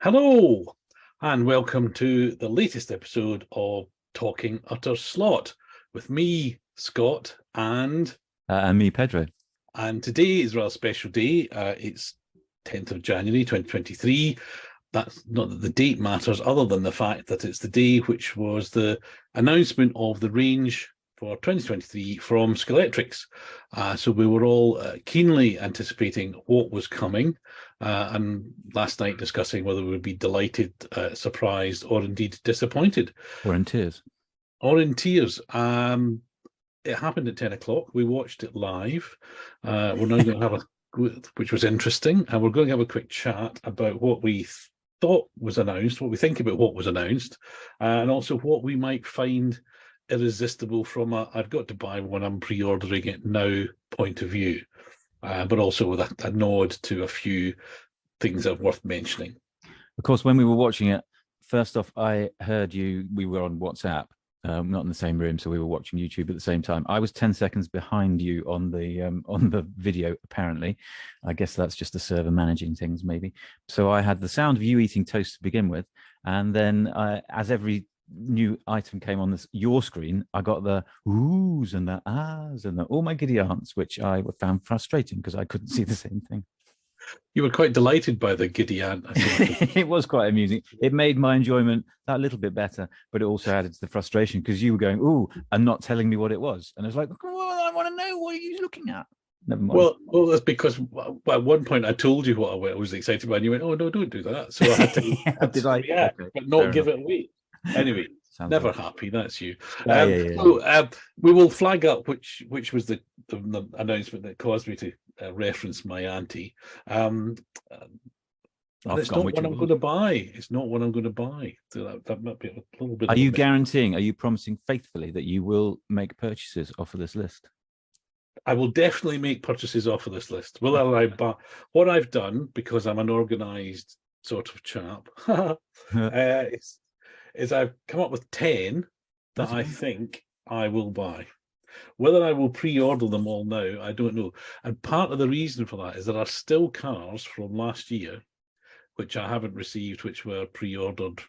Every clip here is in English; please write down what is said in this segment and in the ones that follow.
Hello, and welcome to the latest episode of Talking Utter Slot with me, Scott, And me, Pedro. today is a rather special day. It's 10th of January 2023. That's not that the date matters, other than the fact that it's the day which was the announcement of the range for 2023 from Scalextric. So we were all keenly anticipating what was coming, and last night discussing whether we would be delighted, surprised, or indeed disappointed. Or in tears. Or in tears. It happened at 10 o'clock. We watched it live. We're now going to have which was interesting, and we're going to have a quick chat about what we thought was announced, what we think about what was announced, and also what we might find irresistible from I've got to buy one, I'm pre-ordering it now point of view, but also with a nod to a few things that are worth mentioning. Of course, when we were watching it, first off, I heard you, we were on WhatsApp, not in the same room, so we were watching YouTube at the same time. I was 10 seconds behind you on the video, apparently. I guess that's just the server managing things, maybe. So I had the sound of you eating toast to begin with, and then as every new item came on your screen, I got the oohs and the ahs and the oh my giddy aunts, which I found frustrating because I couldn't see the same thing. You were quite delighted by the giddy aunt. It was quite amusing. It made my enjoyment that little bit better, but it also added to the frustration because you were going ooh and not telling me what it was, and I was like, well, I want to know, what are you looking at? Never mind. Well, that's because at one point I told you what I was excited about, and you went, "Oh no, don't do that." So I had to, Did I? react, Okay, but not give it away. Anyway, never right. happy. That's you. Yeah. So we will flag up which was the announcement that caused me to reference my auntie. It's not what I'm going to buy. It's not what I'm going to buy. So that might be a little bit. Are you guaranteeing? Are you promising faithfully that you will make purchases off of this list? I will definitely make purchases off of this list. Will I buy? What I've done, because I'm an organised sort of chap, is I've come up with 10 that I think I will buy. Whether I will pre-order them all now, I don't know. And part of the reason for that is there are still cars from last year which I haven't received, which were pre-ordered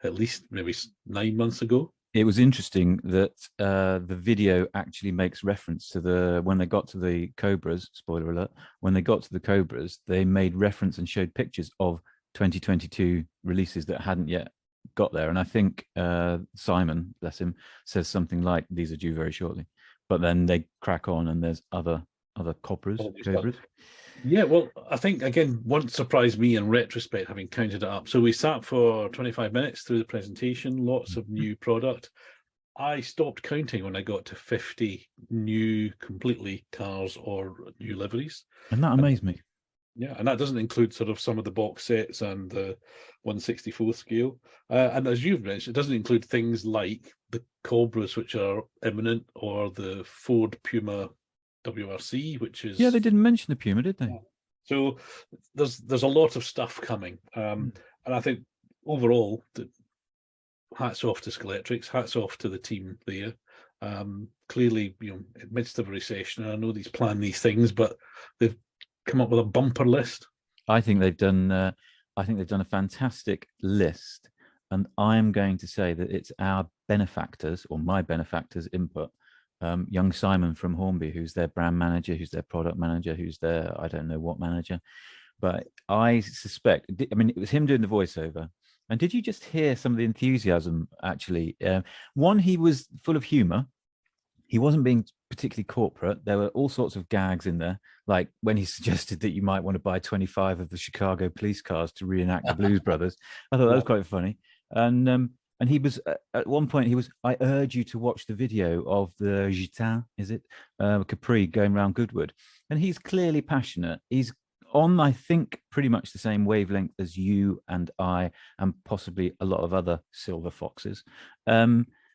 at least maybe 9 months ago. It was interesting that the video actually makes reference to when they got to the Cobras, spoiler alert, when they got to the Cobras, they made reference and showed pictures of 2022 releases that hadn't yet got there. And I think Simon, bless him, says something like, these are due very shortly. But then they crack on and there's other Cobras. Yeah, well, I think, again, what surprised me in retrospect, having counted it up. So we sat for 25 minutes through the presentation, lots of new product. I stopped counting when I got to 50 new completely cars or new liveries. And that amazed me. Yeah, and that doesn't include sort of some of the box sets and the 1/64 scale. And as you've mentioned, it doesn't include things like the Cobras, which are imminent, or the Ford Puma WRC, which is... Yeah, they didn't mention the Puma, did they? So there's a lot of stuff coming. And I think overall, hats off to Scalextric, hats off to the team there. Clearly, amidst of a recession, I know these plan these things, but they've come up with a bumper list. I think they've done a fantastic list, and I'm going to say that it's our benefactors, or my benefactors' input. Young Simon from Hornby, who's their brand manager, who's their product manager, who's their I don't know what manager, but I suspect, I mean, it was him doing the voiceover. And did you just hear some of the enthusiasm? Actually, one, he was full of humor. He wasn't being particularly corporate. There were all sorts of gags in there, like when he suggested that you might want to buy 25 of the Chicago police cars to reenact the Blues Brothers. I thought that was quite funny. And he was, at one point, I urge you to watch the video of the Gitan, is it? Capri going around Goodwood. And he's clearly passionate. He's on, I think, pretty much the same wavelength as you and I, and possibly a lot of other silver foxes.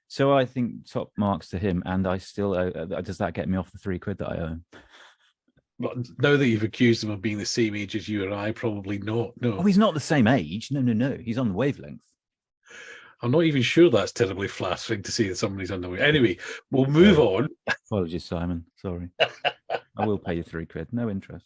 So I think top marks to him, and I still does that get me off the £3 that I own? Well, now that you've accused him of being the same age as you and I, probably not. No. Oh, he's not the same age. No. He's on the wavelength. I'm not even sure that's terribly flattering to say that somebody's on the way. Anyway, we'll move on. Apologies, Simon. Sorry. I will pay you £3. No interest.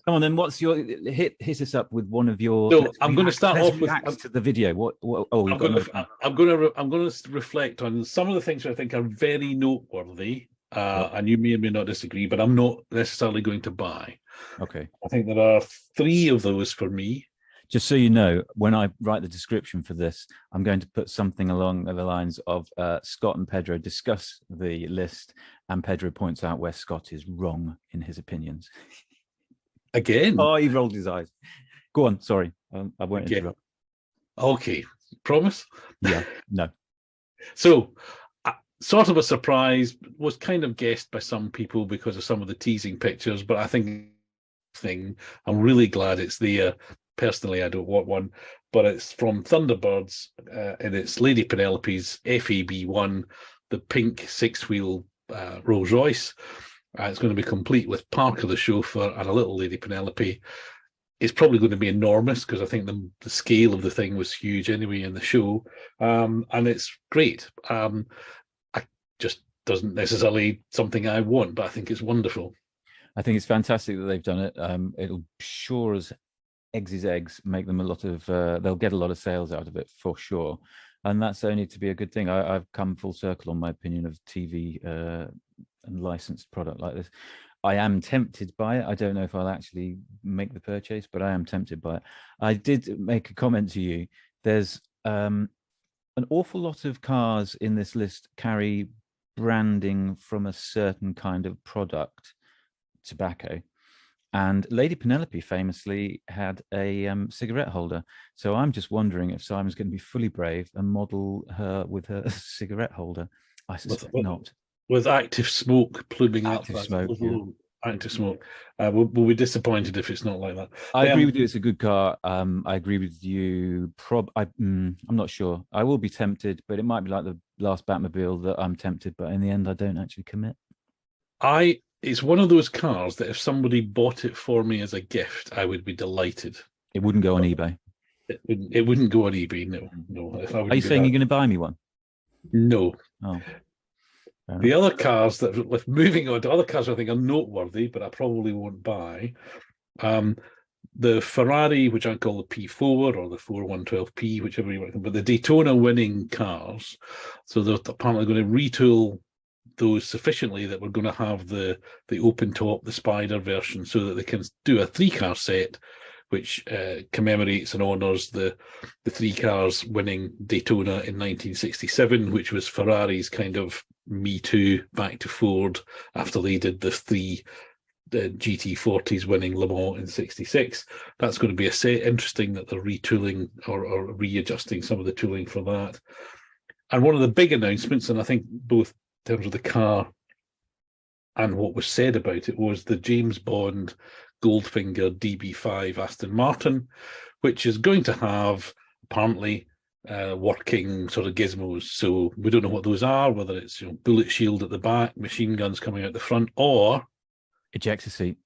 Come on, then. What's your hit us up with one of your? So I'm going to start let's off with. react to the video. What? Oh, we've got another. I'm going to reflect on some of the things I think are very noteworthy, and you may or may not disagree, but I'm not necessarily going to buy. Okay. I think there are 3 of those for me. Just so you know, when I write the description for this, I'm going to put something along the lines of Scott and Pedro discuss the list, and Pedro points out where Scott is wrong in his opinions. Again? Oh, he rolled his eyes. Go on. Sorry, I won't interrupt. Okay. Promise? Yeah. No. So, sort of a surprise, was kind of guessed by some people because of some of the teasing pictures, but I think I'm really glad it's there. Personally, I don't want one, but it's from Thunderbirds, and it's Lady Penelope's FAB1, the pink 6-wheel Rolls Royce. It's going to be complete with Parker the chauffeur and a little Lady Penelope. It's probably going to be enormous because I think the scale of the thing was huge anyway in the show, and it's great. I just doesn't necessarily something I want, but I think it's wonderful. I think it's fantastic that they've done it. It'll sure as eggs is eggs make them a lot of they'll get a lot of sales out of it for sure, and that's only to be a good thing. I've come full circle on my opinion of TV and licensed product like this. I am tempted by it. I don't know if I'll actually make the purchase, but I am tempted by it. I did make a comment to you. There's an awful lot of cars in this list carry branding from a certain kind of product, tobacco. And Lady Penelope famously had a cigarette holder. So I'm just wondering if Simon's going to be fully brave and model her with her cigarette holder. I suspect not. With active smoke pluming up. Active smoke. Yeah. Active smoke. We'll be disappointed if it's not like that. I agree with you. It's a good car. I agree with you. I'm not sure. I will be tempted, but it might be like the last Batmobile that I'm tempted, but in the end, I don't actually commit. It's one of those cars that if somebody bought it for me as a gift, I would be delighted. It wouldn't go on eBay. It wouldn't go on eBay. No. Are you saying you're going to buy me one? No. Oh. The other cars with moving on to other cars, I think are noteworthy, but I probably won't buy. The Ferrari, which I call the P4 or the 4112P, whichever you want, but the Daytona winning cars. So they're apparently going to retool those sufficiently that we're going to have the open top, the Spider version, so that they can do a 3-car set, which commemorates and honours the 3 cars winning Daytona in 1967, which was Ferrari's kind of Me Too back to Ford after they did the 3 GT40s winning Le Mans in 66. That's going to be a set. Interesting that they're retooling or readjusting some of the tooling for that. And one of the big announcements, and I think both in terms of the car and what was said about it, was the James Bond Goldfinger DB5 Aston Martin, which is going to have apparently working sort of gizmos. So we don't know what those are, whether it's bullet shield at the back, machine guns coming out the front, or ejector seat.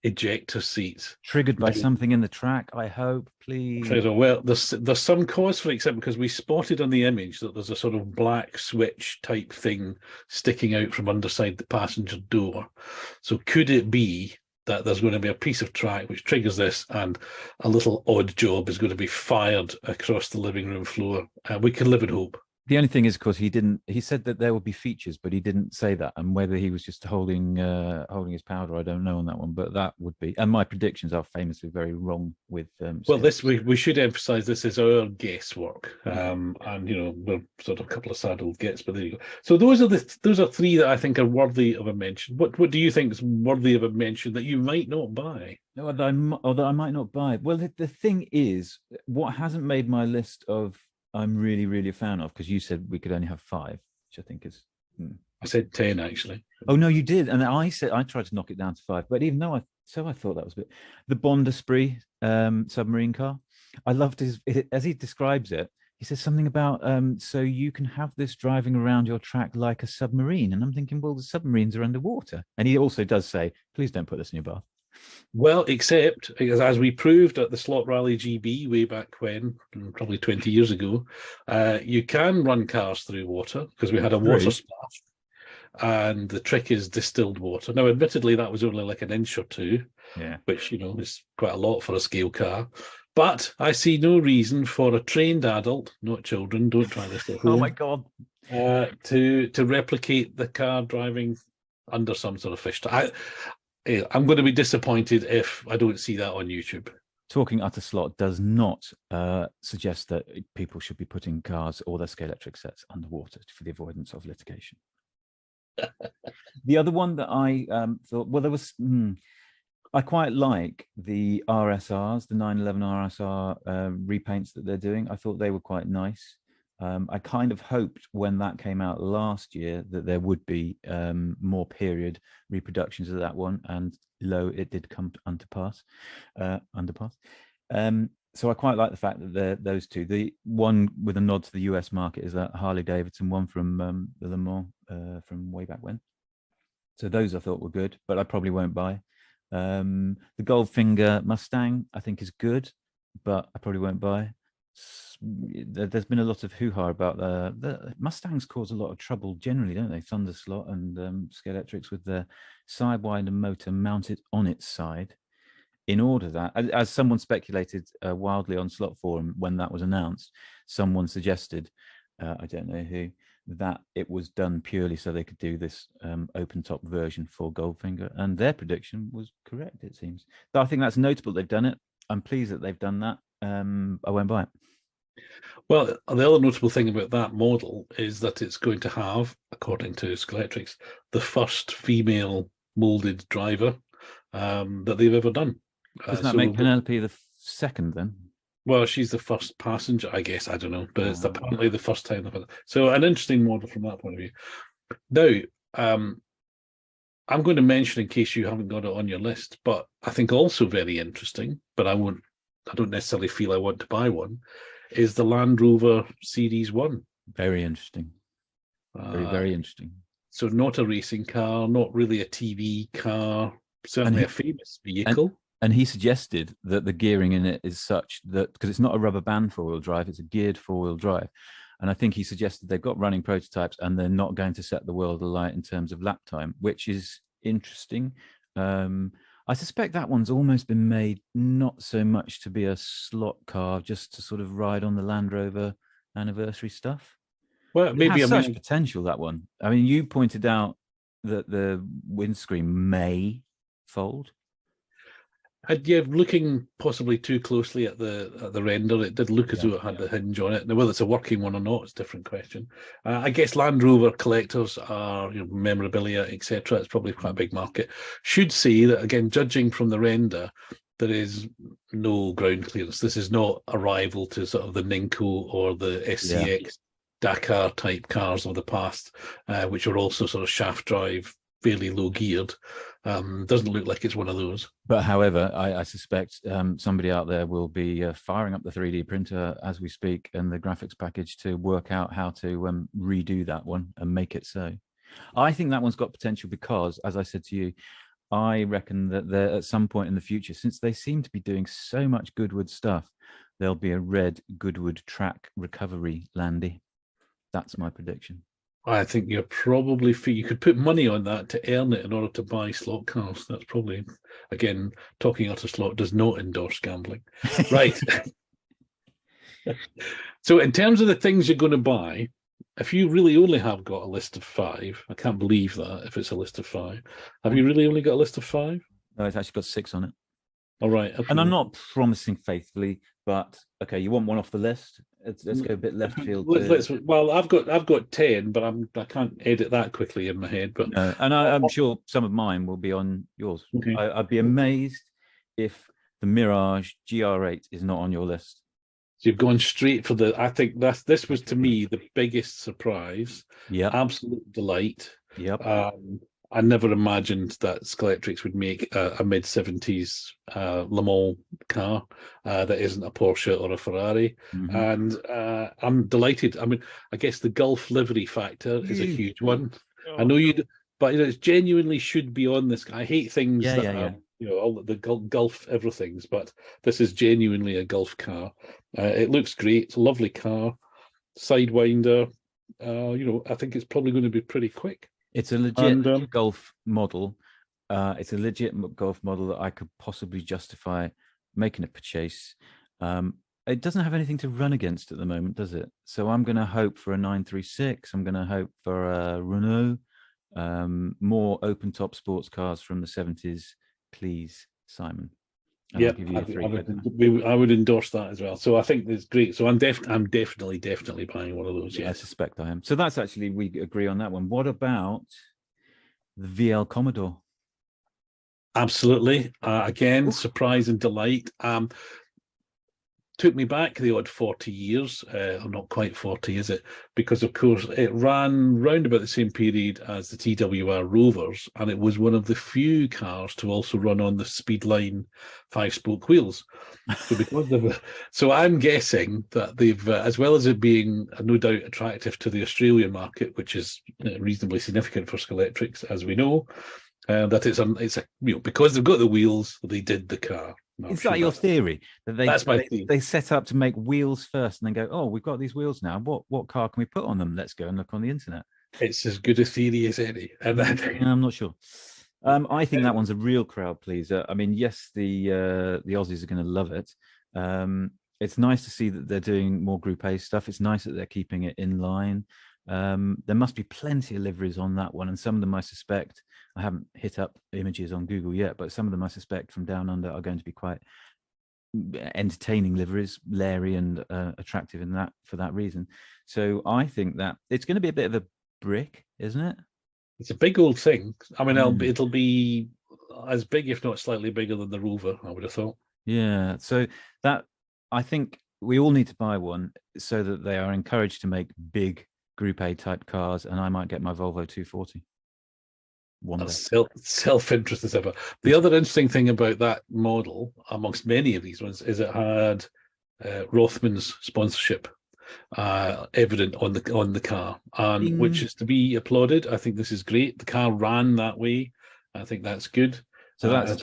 Ejector seats. Triggered by something in the track, I hope, please. Well, there's some cause for it, except because we spotted on the image that there's a sort of black switch type thing sticking out from underside the passenger door. So could it be that there's going to be a piece of track which triggers this and a little odd job is going to be fired across the living room floor? We can live in hope. The only thing is, of course, he said that there would be features, but he didn't say that. And whether he was just holding his powder, I don't know on that one, but that would be. And my predictions are famously very wrong with. Well, we should emphasize this is our guesswork. And, we're sort of a couple of saddled gets, but there you go. So those are 3 that I think are worthy of a mention. What do you think is worthy of a mention that you might not buy? No, although I might not buy. Well, the thing is, what hasn't made my list of I'm really, really a fan of, because you said we could only have 5, which I think is. I said 10 actually. Oh no, you did, and I tried to knock it down to 5, but even though I thought that was a bit. The Bond Esprit submarine car. I loved as he describes it. He says something about so you can have this driving around your track like a submarine, and I'm thinking, well, the submarines are underwater, and he also does say, please don't put this in your bath. Well, except as we proved at the Slot Rally GB way back when, probably 20 years ago, you can run cars through water because we had a water splash. and the trick is distilled water. Now, admittedly, that was only like an inch or two, Yeah. which, you know, is quite a lot for a scale car. But I see no reason for a trained adult, not children, don't try this at home. Oh my God. To replicate the car driving under some sort of fish. I'm going to be disappointed if I don't see that on YouTube. Talking utter slot does not suggest that people should be putting cars or their Scalextric sets underwater for the avoidance of litigation. The other one that I thought, well, there was, I quite like the RSRs, the 911 RSR repaints that they're doing. I thought they were quite nice. I kind of hoped when that came out last year that there would be more period reproductions of that one, and lo, it did come to underpass. So I quite like the fact that those two. The one with a nod to the US market is that Harley Davidson one from the Le Mans from way back when. So those I thought were good, but I probably won't buy. The Goldfinger Mustang I think is good, but I probably won't buy. There's been a lot of hoo-ha about the Mustangs cause a lot of trouble generally, don't they? Thunderslot and Scalextrics with the sidewinder motor mounted on its side, in order that, as someone speculated wildly on Slot Forum when that was announced, someone suggested, I don't know who, that it was done purely so they could do this open top version for Goldfinger, and their prediction was correct, it seems. But I think that's notable they've done it. I'm pleased that they've done that. I won't buy it. Well, the other notable thing about that model is that it's going to have, according to Scalextrics, the first female molded driver that they've ever done. Doesn't that make Penelope the second then? Well, she's the first passenger, I guess. I don't know, but it's apparently the first time. So an interesting model from that point of view. Now, I'm going to mention, in case you haven't got it on your list, but I think also very interesting, but I don't necessarily feel I want to buy one, is the Land Rover Series 1. Very interesting. Very interesting. So not a racing car, not really a TV car, certainly a famous vehicle. And he suggested that the gearing in it is such that, because it's not a rubber band four-wheel drive, it's a geared four-wheel drive. And I think he suggested they've got running prototypes and they're not going to set the world alight in terms of lap time, which is interesting. I suspect that one's almost been made not so much to be a slot car, just to sort of ride on the Land Rover anniversary stuff. Well, maybe it has such potential, that one. I mean, you pointed out that the windscreen may fold. Yeah, looking possibly too closely at the render, it did look as though it had the hinge on it. Now, whether it's a working one or not, it's a different question. I guess Land Rover collectors are, memorabilia, etc. It's probably quite a big market. Should say that, again, judging from the render, there is no ground clearance. This is not a rival to sort of the Ninko or the SCX Dakar type cars of the past, which are also sort of shaft drive, fairly low geared. Doesn't look like it's one of those. But however, I suspect somebody out there will be firing up the 3D printer as we speak and the graphics package to work out how to redo that one and make it so. I think that one's got potential because, as I said to you, I reckon that at some point in the future, since they seem to be doing so much Goodwood stuff, there'll be a red Goodwood track recovery Landy. That's my prediction. I think you're probably you could put money on that to earn it in order to buy slot cars. That's probably, again, talking utter slot does not endorse gambling. Right. So in terms of the things you're going to buy, if you really only have got a list of 5, I can't believe that if it's a list of 5. Have you really only got a list of 5? No, it's actually got 6 on it. All right. Okay. And I'm not promising faithfully, but okay, you want one off the list? Let's go a bit left field. Well, I've got 10, but I can't edit that quickly in my head. But no, and I'm sure some of mine will be on yours. Okay. I'd be amazed if the Mirage GR8 is not on your list. So you've gone straight for I think this was to me the biggest surprise. Yeah, absolute delight. Yep. I never imagined that Scalextrics would make a mid-70s Le Mans car that isn't a Porsche or a Ferrari. Mm-hmm. And I'm delighted. I mean, I guess the Gulf livery factor is a huge one. I know but it genuinely should be on this. I hate things all the Gulf everythings, but this is genuinely a Gulf car. It looks great. It's a lovely car. Sidewinder. I think it's probably going to be pretty quick. It's a legit And golf model. It's a legit golf model that I could possibly justify making a purchase. It doesn't have anything to run against at the moment, does it? So I'm going to hope for a 936. I'm going to hope for a Renault. More open top sports cars from the 70s, please, Simon. And yeah, I'll give you a free headline. I would endorse that as well. So I think it's great. So I'm definitely buying one of those. Yeah, I Yes, suspect I am. So that's actually, we agree on that one. What about the VL Commodore? absolutely. Again, Ooh. surprise and delight. Took me back the odd 40 years, or not quite 40, is it? Because, of course, it ran round about the same period as the TWR Rovers, and it was one of the few cars to also run on the Speedline 5-spoke wheels. So because of, so I'm guessing that they've, as well as it being no doubt attractive to the Australian market, which is reasonably significant for Scalextrics, as we know, that it's a because they've got the wheels, they did the car. Is that your theory? That That's my theory. they set up to make wheels first and then go, oh, we've got these wheels now. What car can we put on them? Let's go and look on the internet. It's as good a theory as any. And I'm not sure. I think that one's a real crowd pleaser. I mean, yes, the Aussies are going to love it. It's nice to see that they're doing more Group A stuff. It's nice that they're keeping it in line. There must be plenty of liveries on that one, and some of them I suspect, I haven't hit up images on Google yet, but some of them I suspect from down under are going to be quite entertaining liveries, Larry and attractive in that for that reason. So I think that it's going to be a bit of a brick, isn't it? it's a big old thing. I mean, it'll be as big, if not slightly bigger than the Rover, I would have thought. Yeah. So that, I think we all need to buy one so that they are encouraged to make big Group A type cars, and I might get my Volvo 240. Self-interest as ever. The other interesting thing about that model, amongst many of these ones, is it had Rothman's sponsorship evident on the car, and which is to be applauded. I think this is great. The car ran that way. I think that's good. So that's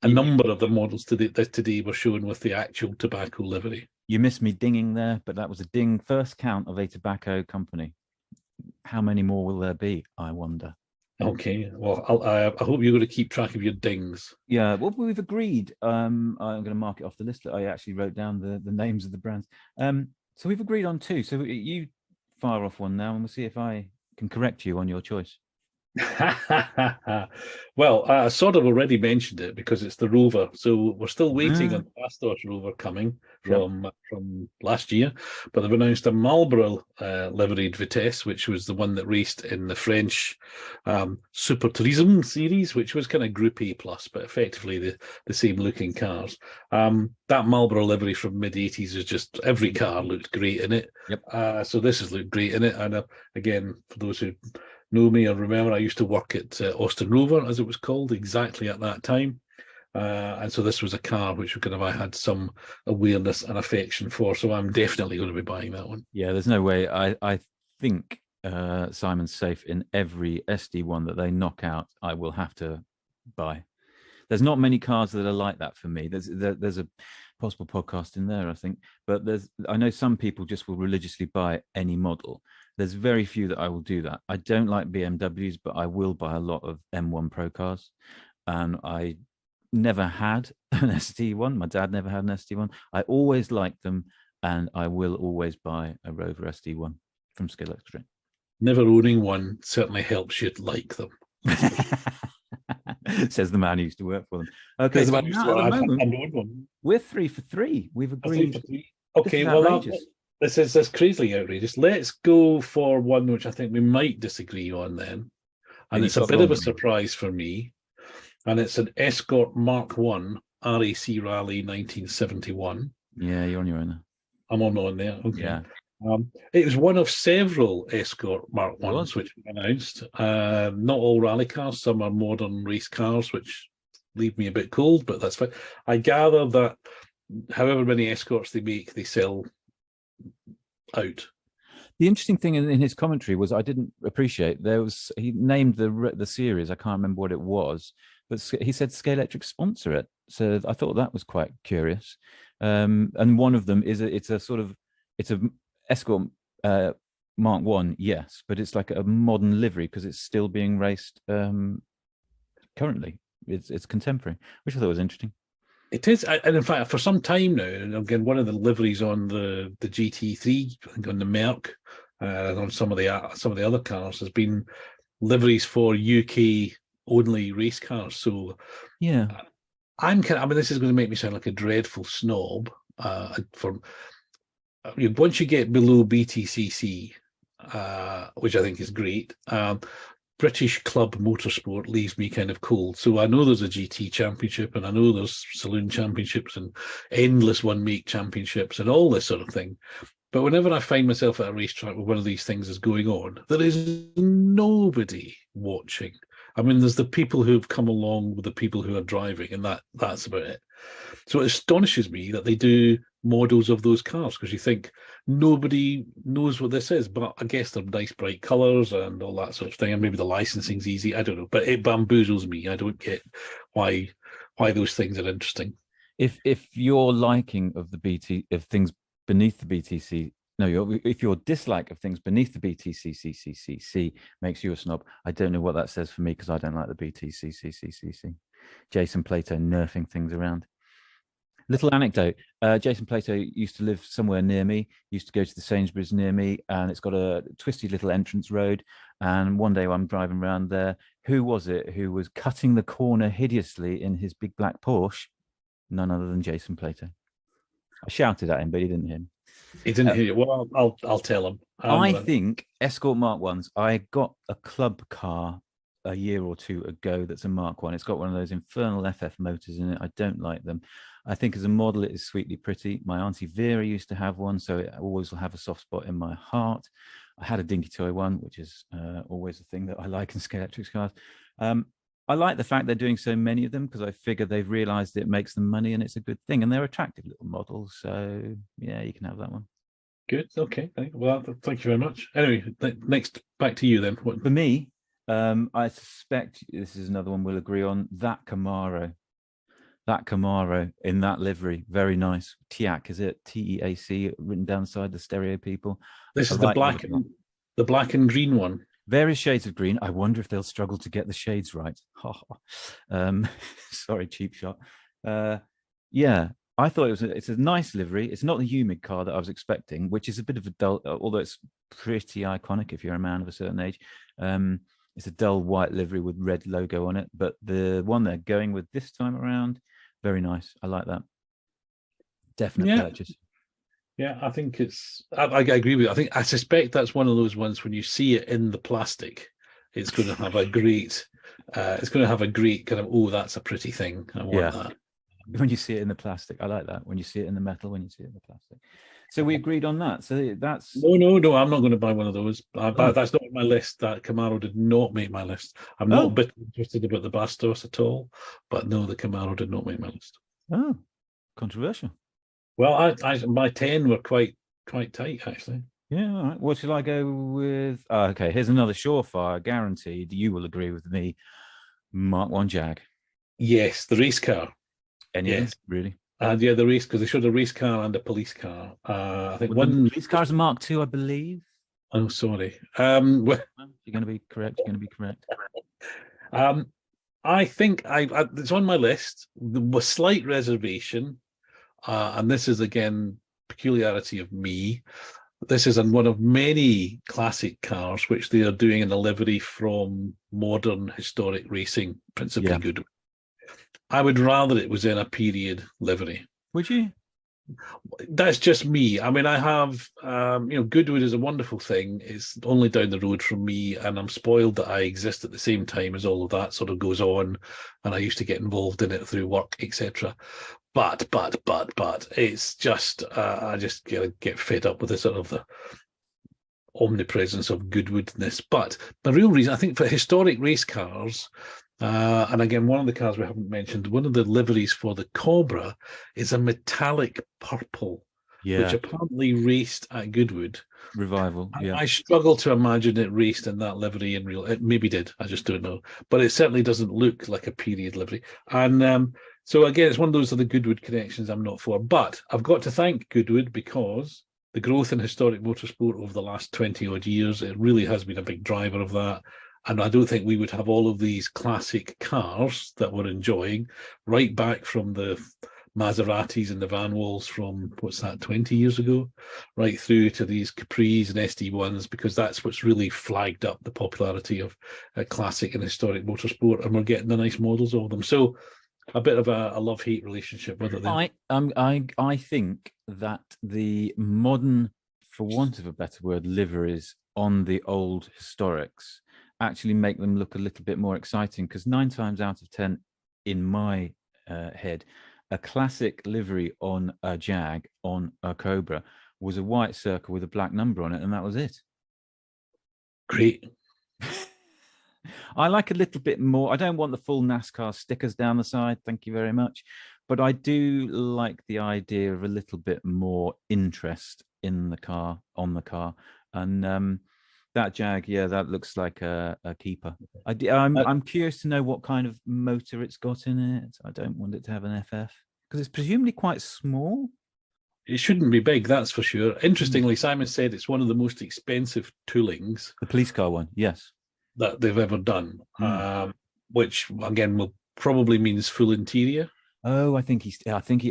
a number of the models today were shown with the actual tobacco livery. You missed me dinging there, but that was a ding first count of a tobacco company. How many more will there be, I wonder? Okay, well, I hope you're going to keep track of your dings. Yeah, well, we've agreed. I'm going to mark it off the list. I actually wrote down the names of the brands. So we've agreed on 2. So you fire off one now, and we'll see if I can correct you on your choice. Well, I sort of already mentioned it because it's the Rover. So we're still waiting on the Astos Rover coming from last year, but they've announced a Marlboro liveried Vitesse, which was the one that raced in the French Super Tourisme series, which was kind of Group A plus, but effectively the same looking cars. That Marlboro livery from mid-80s is just, every car looked great in it. Yep. So this has looked great in it. And again, for those who know me or remember, I used to work at Austin Rover, as it was called, exactly at that time. And so this was a car which kind of I had some awareness and affection for. So I'm definitely going to be buying that one. Yeah, there's no way. I think Simon's safe in every SD1 that they knock out. I will have to buy. There's not many cars that are like that for me. There's a possible podcast in there, I think, but I know some people just will religiously buy any model. There's very few that I will do that. I don't like BMWs, but I will buy a lot of M1 Pro cars. And I never had an SD1. My dad never had an SD1. I always liked them, and I will always buy a Rover SD1 from Scalextric. Never owning one certainly helps you like them. Says the man who used to work for them. Okay, so now at the moment, we're 3 for 3. We've agreed. Okay, well, this is crazily outrageous. Let's go for one which I think we might disagree on then. And it's a bit of a surprise for me. And it's an Escort Mark 1 RAC Rally 1971. Yeah, you're on your own. I'm on there. Okay. Yeah. It was one of several Escort Mark 1s which were announced. Not all rally cars. Some are modern race cars, which leave me a bit cold, but that's fine. I gather that however many Escorts they make, they sell out. The interesting thing in his commentary was I didn't appreciate he named the series. I can't remember what it was, but he said Scalextric sponsor it. So I thought that was quite curious. And one of them is it's a Escort Mark One, yes, but it's like a modern livery because it's still being raced currently. It's contemporary, which I thought was interesting. It is, and in fact, for some time now, and again, one of the liveries on the GT3, I think on the Merc, and on some of the other cars has been liveries for UK only race cars. So Yeah, I'm kind of, I mean, this is going to make me sound like a dreadful snob. For once you get below BTCC, which I think is great, British Club Motorsport leaves me kind of cold. So I know there's a GT Championship, and I know there's Saloon Championships and endless one make championships and all this sort of thing. But whenever I find myself at a racetrack where one of these things is going on, there is nobody watching. I mean, there's the people who've come along with the people who are driving, and that's about it. So it astonishes me that they do models of those cars, because you think nobody knows what this is. But I guess they're nice, bright colours and all that sort of thing, and maybe the licensing's easy. I don't know, but it bamboozles me. I don't get why those things are interesting. if your liking of the BT of things beneath the BTC, no, if your dislike of things beneath the BTCCCCC makes you a snob, I don't know what that says for me because I don't like the BTCCCCC. Jason Plato nerfing things around. Little anecdote. Jason Plato used to live somewhere near me, used to go to the Sainsbury's near me, and it's got a twisty little entrance road. And one day I'm driving around there. Who was it who was cutting the corner hideously in his big black Porsche? None other than Jason Plato. I shouted at him, but he didn't hear me. He didn't hear you. Well, I'll tell him. I think Escort Mark Ones. I got a club car a year or two ago that's a Mark One. It's got one of those infernal FF motors in it. I don't like them. I think as a model, it is sweetly pretty. My auntie Vera used to have one, so it always will have a soft spot in my heart. I had a dinky toy one, which is always a thing that I like in Scalextric cars. I like the fact they're doing so many of them because I figure they've realized it makes them money and it's a good thing. And they're attractive little models. So, yeah, you can have that one. Good. Okay. Well, thank you very much. Anyway, next, back to you then. For me, I suspect this is another one we'll agree on. That Camaro in that livery, very nice. TEAC, is it? TEAC, written down side the stereo people. This is the black and green one. Various shades of green. I wonder if they'll struggle to get the shades right. Sorry, cheap shot. Yeah, I thought it's a nice livery. It's not the humid car that I was expecting, which is a bit of a dull, although it's pretty iconic if you're a man of a certain age. It's a dull white livery with red logo on it, but the one they're going with this time around, very nice. I like that. Definite purchase. Yeah, I think I agree with you. I suspect that's one of those ones when you see it in the plastic, it's going to have a great, kind of, oh, that's a pretty thing. I want that. When you see it in the plastic, I like that. When you see it in the metal, when you see it in the plastic. So we agreed on that. So that's no. I'm not going to buy one of those. That's not on my list. That Camaro did not make my list. I'm not a bit interested about the Bastos at all, but no, the Camaro did not make my list. Oh, controversial. Well, my 10 were quite tight actually. Yeah. All right. What shall I go with? Okay, here's another surefire, guaranteed. You will agree with me. Mark One Jag. Yes, the race car. Yes, really. And yeah, the race, because they showed a race car and a police car. I think one police car is a Mark II, I believe. Oh, sorry. You're going to be correct. You're going to be correct. I think it's on my list with slight reservation, and this is again peculiarity of me. This is one of many classic cars which they are doing in a livery from modern historic racing, principally Goodwood. I would rather it was in a period livery. Would you? That's just me. I mean, I have, Goodwood is a wonderful thing. It's only down the road from me, and I'm spoiled that I exist at the same time as all of that sort of goes on, and I used to get involved in it through work, etc. But it's just, I just get fed up with the sort of the omnipresence of Goodwoodness. But the real reason, I think, for historic race cars, and again, one of the cars we haven't mentioned, one of the liveries for the Cobra is a metallic purple, which apparently raced at Goodwood. Revival, yeah. I struggle to imagine it raced in that livery in real. It maybe did, I just don't know. But it certainly doesn't look like a period livery. And so again, it's one of those other Goodwood connections I'm not for. But I've got to thank Goodwood because the growth in historic motorsport over the last 20 odd years. It really has been a big driver of that. And I don't think we would have all of these classic cars that we're enjoying, right back from the Maseratis and the Van Walls from, what's that, 20 years ago, right through to these Capris and SD1s, because that's what's really flagged up the popularity of classic and historic motorsport, and we're getting the nice models of them. So a bit of a love-hate relationship with it there. I think that the modern, for want of a better word, liveries on the old historics actually make them look a little bit more exciting, because 9 times out of 10 in my head, a classic livery on a Jag, on a Cobra, was a white circle with a black number on it, and that was it. Great. I like a little bit more. I don't want the full NASCAR stickers down the side, thank you very much, but I do like the idea of a little bit more interest in the car, on the car. And that Jag, yeah, that looks like a keeper. I'm curious to know what kind of motor it's got in it. I don't want it to have an FF, because it's presumably quite small. It shouldn't be big, that's for sure. Interestingly, Simon said it's one of the most expensive toolings. The police car one, yes, that they've ever done, which again will probably means full interior. Oh, I think he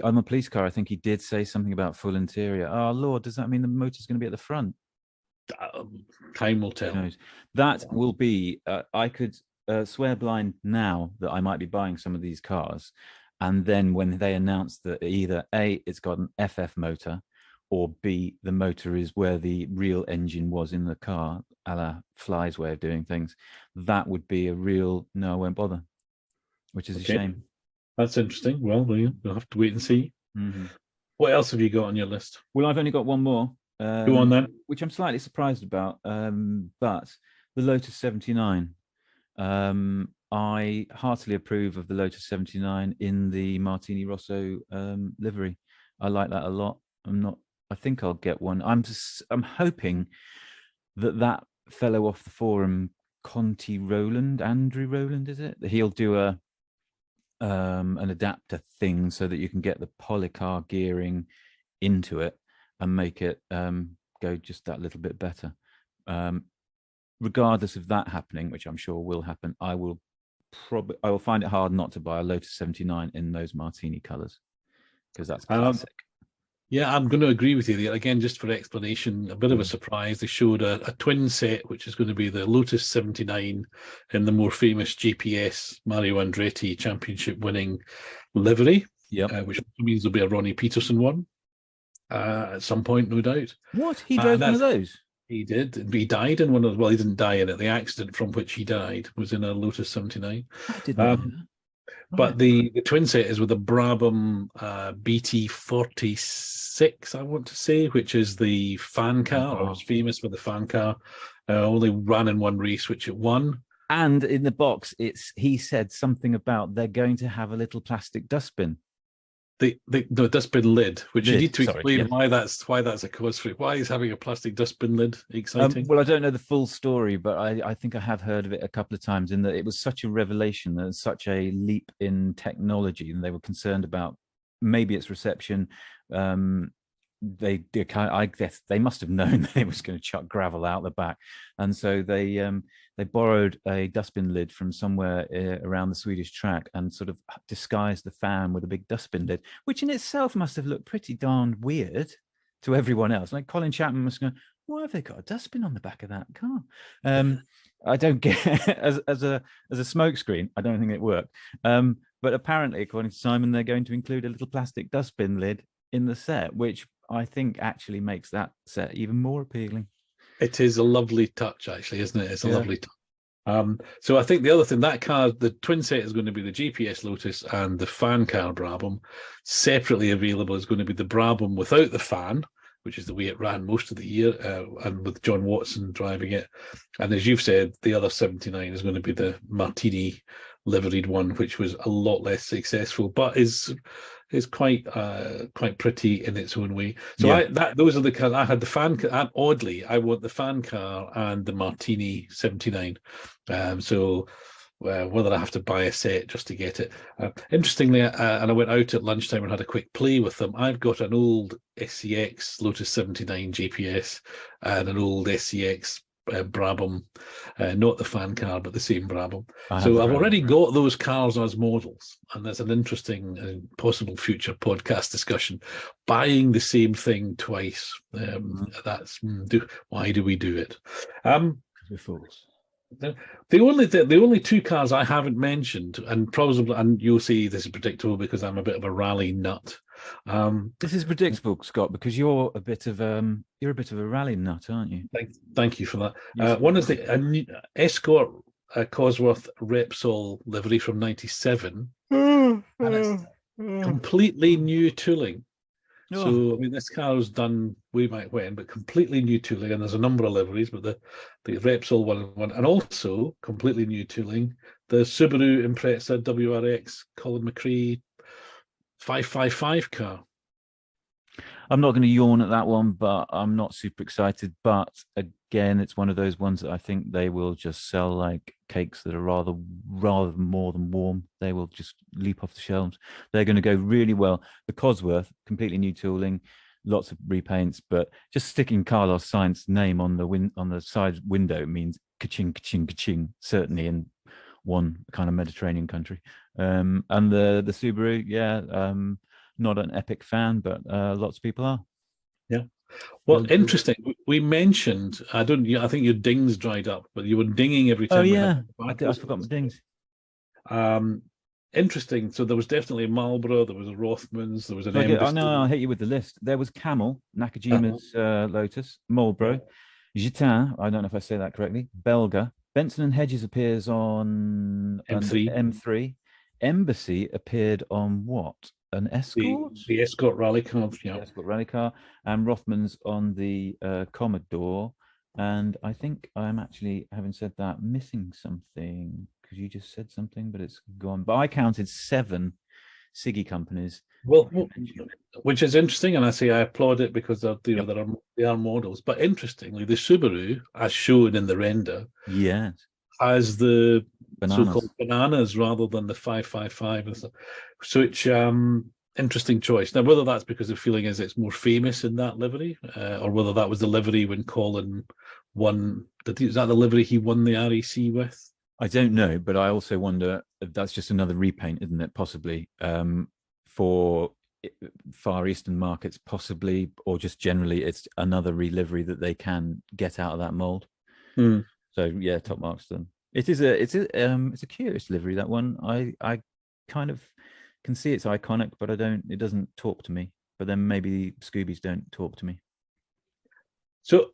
on the police car, I think he did say something about full interior. Oh Lord, does that mean the motor's going to be at the front? Time will tell. That will be, I could swear blind now that I might be buying some of these cars. And then when they announce that either A, it's got an FF motor, or B, the motor is where the real engine was in the car, a la Fly's way of doing things, that would be a real, no, I won't bother, which is a shame. That's interesting. Well, we'll have to wait and see. Mm-hmm. What else have you got on your list? Well, I've only got one more. Go on then. Which I'm slightly surprised about, but the Lotus 79. I heartily approve of the Lotus 79 in the Martini Rosso livery. I like that a lot. I think I'll get one. I'm hoping that fellow off the forum, Andrew Rowland, is it? He'll do an adapter thing so that you can get the polycar gearing into it and make it go just that little bit better. Regardless of that happening, which I'm sure will happen, I will find it hard not to buy a Lotus 79 in those Martini colors, because that's classic. Yeah, I'm going to agree with you there. Again, just for explanation, a bit of a surprise. They showed a twin set, which is going to be the Lotus 79 in the more famous GPS Mario Andretti championship winning livery, which means there'll be a Ronnie Peterson one at some point, no doubt. What? He drove one of those? He did. He died in one of, well, he didn't die in it. The accident from which he died was in a Lotus 79. I didn't know that. But the twin set is with a Brabham BT46, I want to say, which is the fan car, or was famous for the fan car. Only ran in one race, which it won. And in the box, he said something about they're going to have a little plastic dustbin. The dustbin lid, which you need to explain why that's a cause for it. Why is having a plastic dustbin lid exciting? Well, I don't know the full story, but I think I have heard of it a couple of times, in that it was such a revelation, that such a leap in technology, and they were concerned about maybe its reception. I guess they must have known that it was going to chuck gravel out the back, and so they borrowed a dustbin lid from somewhere around the Swedish track and sort of disguised the fan with a big dustbin lid, which in itself must have looked pretty darn weird to everyone else. Like Colin Chapman was going, why have they got a dustbin on the back of that car? I don't get as a smokescreen. I don't think it worked. But apparently, according to Simon, they're going to include a little plastic dustbin lid in the set, which I think actually makes that set even more appealing. It is a lovely touch, actually, isn't it? It's a lovely touch. So I think the other thing, that car, the twin set is going to be the GPS Lotus and the fan car Brabham. Separately available is going to be the Brabham without the fan, which is the way it ran most of the year, and with John Watson driving it. And as you've said, the other 79 is going to be the Martini liveried one, which was a lot less successful, but is quite pretty in its own way. So those are the cars. I had the fan car, and oddly, I want the fan car and the Martini 79. So whether I have to buy a set just to get it. Interestingly, and I went out at lunchtime and had a quick play with them. I've got an old SCX Lotus 79 GPS and an old SCX Brabham, not the fan car, but the same Brabham. So I've already got those cars as models, and that's an interesting and possible future podcast discussion. Buying the same thing twice, why do we do it? We're fools. The only two cars I haven't mentioned, and probably, and you'll see this is predictable because I'm a bit of a rally nut. This is predictable, Scott, because you're a bit of a rally nut, aren't you? Thank you for that. One is the Escort Cosworth Repsol livery from '97, and it's completely new tooling. So I mean, this car was done way back when, but completely new tooling, and there's a number of liveries, but the Repsol one, and also completely new tooling, the Subaru Impreza WRX Colin McRae 555 car. I'm not going to yawn at that one, but I'm not super excited. But again, it's one of those ones that I think they will just sell like cakes that are rather more than warm. They will just leap off the shelves. They're going to go really well. The Cosworth, completely new tooling, lots of repaints, but just sticking Carlos Sainz's name on the side window means ka-ching, ka-ching, ka-ching, certainly in one kind of Mediterranean country. And the Subaru, not an epic fan, but lots of people are. Yeah. Well, interesting. We mentioned, I think your dings dried up, but you were dinging every time. Oh yeah, I forgot my dings. Interesting. So there was definitely a Marlboro, there was a Rothmans, there was an Embassy. Oh no, I'll hit you with the list. There was Camel, Nakajima's Lotus, Marlboro, Gitan, I don't know if I say that correctly, Belga, Benson and Hedges appears on M3. Embassy appeared on what? An Escort? The Escort rally car, yeah. Escort rally car, and Rothmans on the Commodore. And I think I'm actually, having said that, missing something because you just said something, but it's gone. But I counted 7 Siggy companies. Well, which is interesting, and I say I applaud it because they are models. But interestingly, the Subaru, as shown in the render, has the so-called bananas rather than the 555 and stuff. So it's interesting choice. Now, whether that's because the feeling is it's more famous in that livery, or whether that was the livery when Colin won. Is that the livery he won the REC with? I don't know, but I also wonder if that's just another repaint, isn't it? Possibly for Far Eastern markets, possibly, or just generally, it's another relivery that they can get out of that mold. So yeah, top marks done. It's a curious livery, that one. I kind of can see it's iconic, but it doesn't talk to me. But then maybe Scoobies don't talk to me. So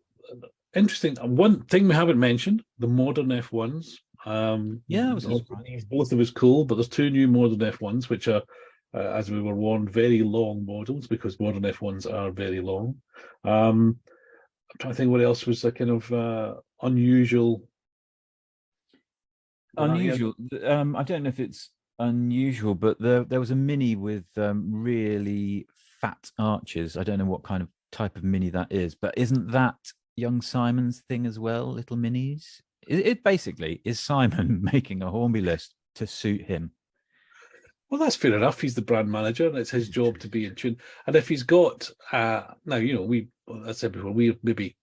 interesting. One thing we haven't mentioned, the modern F1s. Both of us cool, but there's 2 new modern F1s, which are, as we were warned, very long models because modern F1s are very long. I'm trying to think what else was a kind of unusual. I don't know if it's unusual, but there was a Mini with really fat arches. I don't know what kind of type of Mini that is, but isn't that young Simon's thing as well? Little Minis. It basically is Simon making a Hornby list to suit him. Well, that's fair enough. He's the brand manager, and it's his job to be in tune. And if he's got now, I said before, we maybe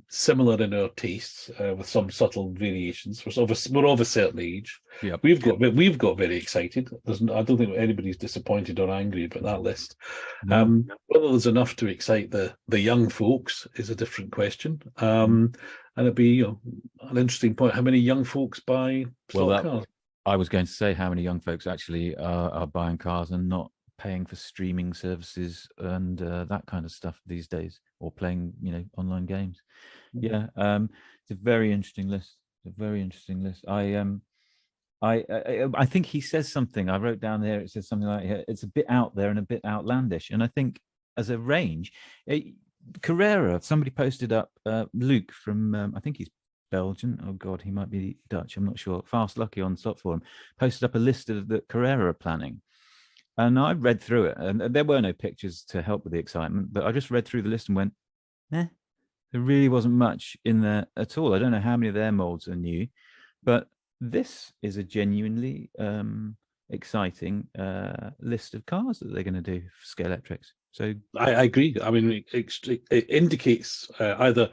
similar in our tastes with some subtle variations. We're of a certain age. Yep. We've got very excited. I don't think anybody's disappointed or angry about that list. Whether there's enough to excite the young folks is a different question. And it'd be an interesting point. How many young folks buy stock cars? I was going to say how many young folks actually are buying cars and not paying for streaming services and that kind of stuff these days, or playing online games. Yeah, it's a very interesting list. I think he says something. I wrote down there. It says something like, it's a bit out there and a bit outlandish. And I think as a range, Carrera. Somebody posted up Luke from I think he's Belgian. Oh God, he might be Dutch. I'm not sure. Fast Lucky on Stock Forum posted up a list of that Carrera are planning. And I read through it, and there were no pictures to help with the excitement, but I just read through the list and went, there really wasn't much in there at all. I don't know how many of their molds are new, but this is a genuinely exciting list of cars that they're going to do for Scalextric. So I agree. I mean, it indicates either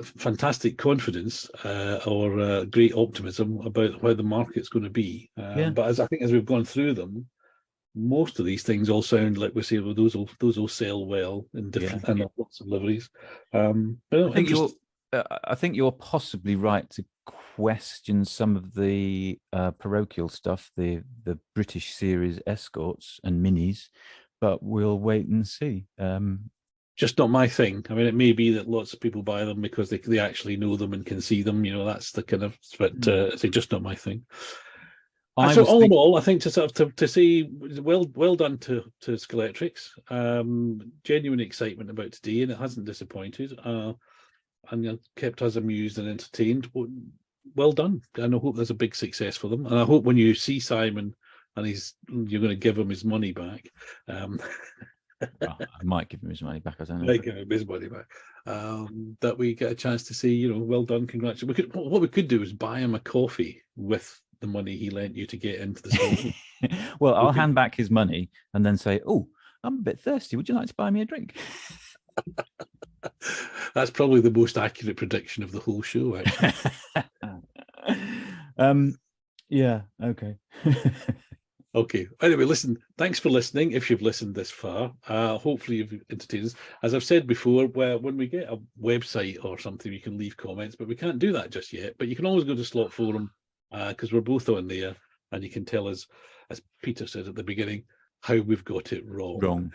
fantastic confidence or great optimism about where the market's going to be. Yeah. But I think as we've gone through them, most of these things all sound like we say, well, those will sell well in different and lots of liveries. But no, I think you're possibly right to question some of the parochial stuff, the British series escorts and minis, but we'll wait and see. Just not my thing. I mean, it may be that lots of people buy them because they actually know them and can see them. You know, that's the kind of. But it's just not my thing. So all in all, I think to say well done to Scalextric. Genuine excitement about today, and it hasn't disappointed. And kept us amused and entertained. Well done. And I hope there's a big success for them. And I hope when you see Simon and you're going to give him his money back. Well, I might give him his money back. I don't know. Might give him his money back. That we get a chance to say, well done, congratulations. What we could do is buy him a coffee with the money he lent you to get into the school. Well, I'll hand back his money and then say, "Oh, I'm a bit thirsty. Would you like to buy me a drink?" That's probably the most accurate prediction of the whole show, actually. Yeah. Okay. Okay. Anyway, listen, thanks for listening. If you've listened this far, hopefully you've entertained us. As I've said before, when we get a website or something, you can leave comments, but we can't do that just yet. But you can always go to Slot Forum because we're both on there, and you can tell us, as Peter said at the beginning, how we've got it wrong.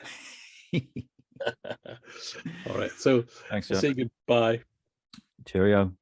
All right. So thanks, say goodbye. Cheerio.